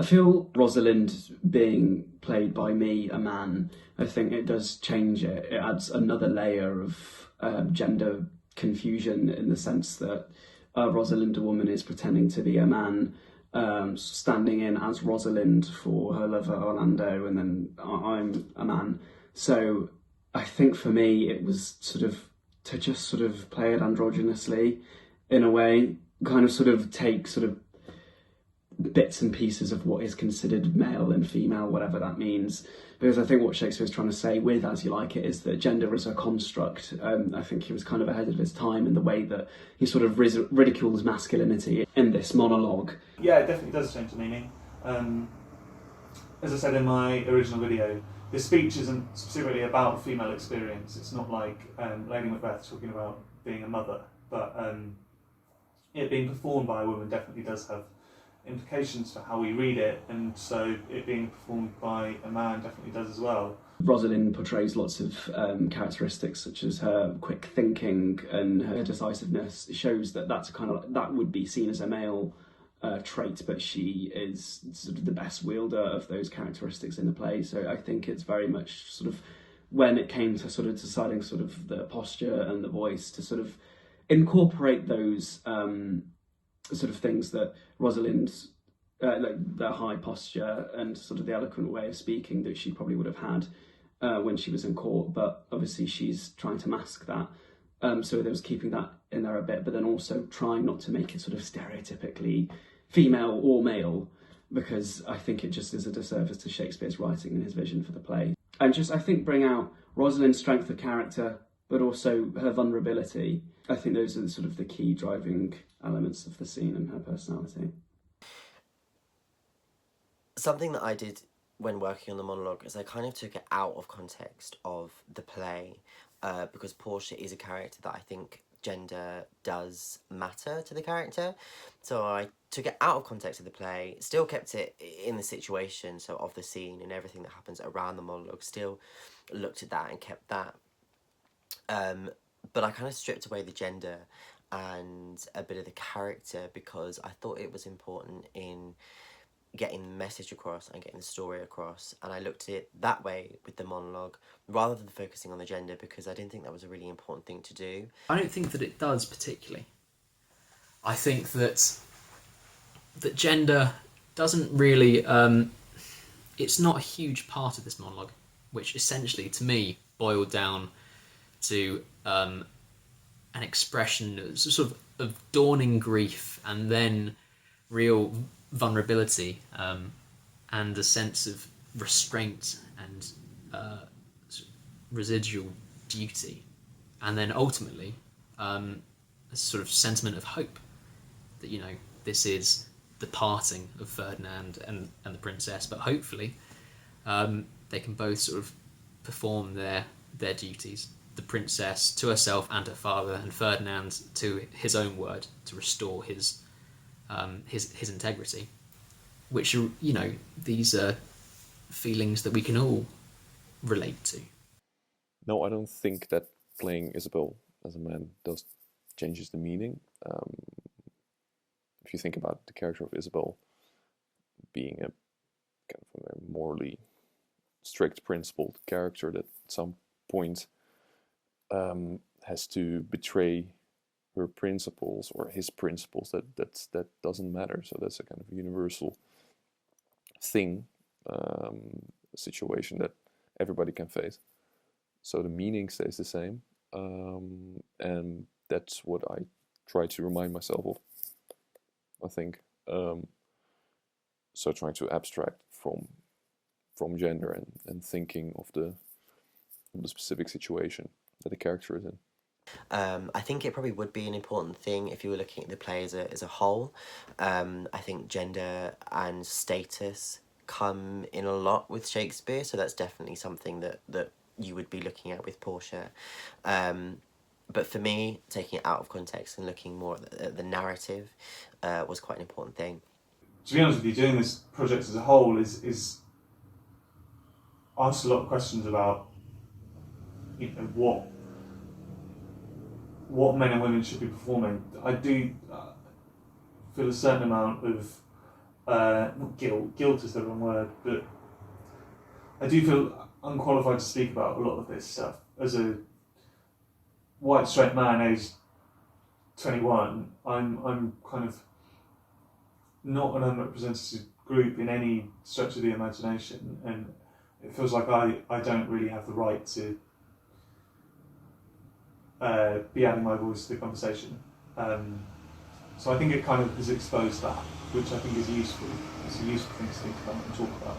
I feel Rosalind being played by me, a man, I think it does change it. It adds another layer of gender confusion in the sense that Rosalind, a woman, is pretending to be a man, standing in as Rosalind for her lover Orlando, and then I'm a man. So I think for me it was sort of to just sort of play it androgynously in a way, kind of sort of take sort of bits and pieces of what is considered male and female, whatever that means. Because I think what Shakespeare is trying to say with As You Like It is that gender is a construct. I think he was kind of ahead of his time in the way that he sort of ridicules masculinity in this monologue. Yeah, it definitely does change the meaning. As I said in my original video, this speech isn't specifically about female experience. It's not like Lady Macbeth talking about being a mother, but it being performed by a woman definitely does have implications for how we read it, and so it being performed by a man definitely does as well. Rosalind portrays lots of characteristics such as her quick thinking and her decisiveness. It shows that that's kind of that would be seen as a male trait, but she is sort of the best wielder of those characteristics in the play. So I think it's very much sort of when it came to sort of deciding sort of the posture and the voice to sort of incorporate those sort of things that Rosalind's like the high posture and sort of the eloquent way of speaking that she probably would have had when she was in court, but obviously she's trying to mask that. So there was keeping that in there a bit, but then also trying not to make it sort of stereotypically female or male, because I think it just is a disservice to Shakespeare's writing and his vision for the play. And just, I think, bring out Rosalind's strength of character, but also her vulnerability. I think those are sort of the key driving elements of the scene and her personality. Something that I did when working on the monologue is I kind of took it out of context of the play, because Portia is a character that I think gender does matter to the character. So I took it out of context of the play, still kept it in the situation, so of the scene and everything that happens around the monologue, still looked at that and kept that. But I kind of stripped away the gender and a bit of the character because I thought it was important in getting the message across and getting the story across, and I looked at it that way with the monologue rather than focusing on the gender because I didn't think that was a really important thing to do. I don't think that it does particularly. I think that gender doesn't really it's not a huge part of this monologue, which essentially to me boiled down to an expression sort of dawning grief and then real vulnerability and a sense of restraint and residual duty, and then ultimately a sort of sentiment of hope that, you know, this is the parting of Ferdinand and the princess, but hopefully they can both sort of perform their duties, the princess to herself and her father, and Ferdinand to his own word, to restore his integrity, which are, you know, these are feelings that we can all relate to. No, I don't think that playing Isabel as a man changes the meaning. If you think about the character of Isabel being a kind of a morally strict, principled character that at some point has to betray her principles or his principles, that doesn't matter. So that's a kind of universal thing, a situation that everybody can face. So the meaning stays the same, and that's what I try to remind myself of, I think. So trying to abstract from gender and thinking of the specific situation that the character is in. I think it probably would be an important thing if you were looking at the play as a whole. I think gender and status come in a lot with Shakespeare, so that's definitely something that you would be looking at with Portia. But for me, taking it out of context and looking more at the narrative was quite an important thing. To be honest with you, doing this project as a whole is asked a lot of questions about, you know, what men and women should be performing. I do feel a certain amount of not guilt. Guilt is the wrong word, but I do feel unqualified to speak about a lot of this stuff as a white straight man aged 21. I'm kind of not an unrepresented group in any stretch of the imagination, and it feels like I don't really have the right to be adding my voice to the conversation. So I think it kind of has exposed that, which I think is useful. It's a useful thing to think about and talk about.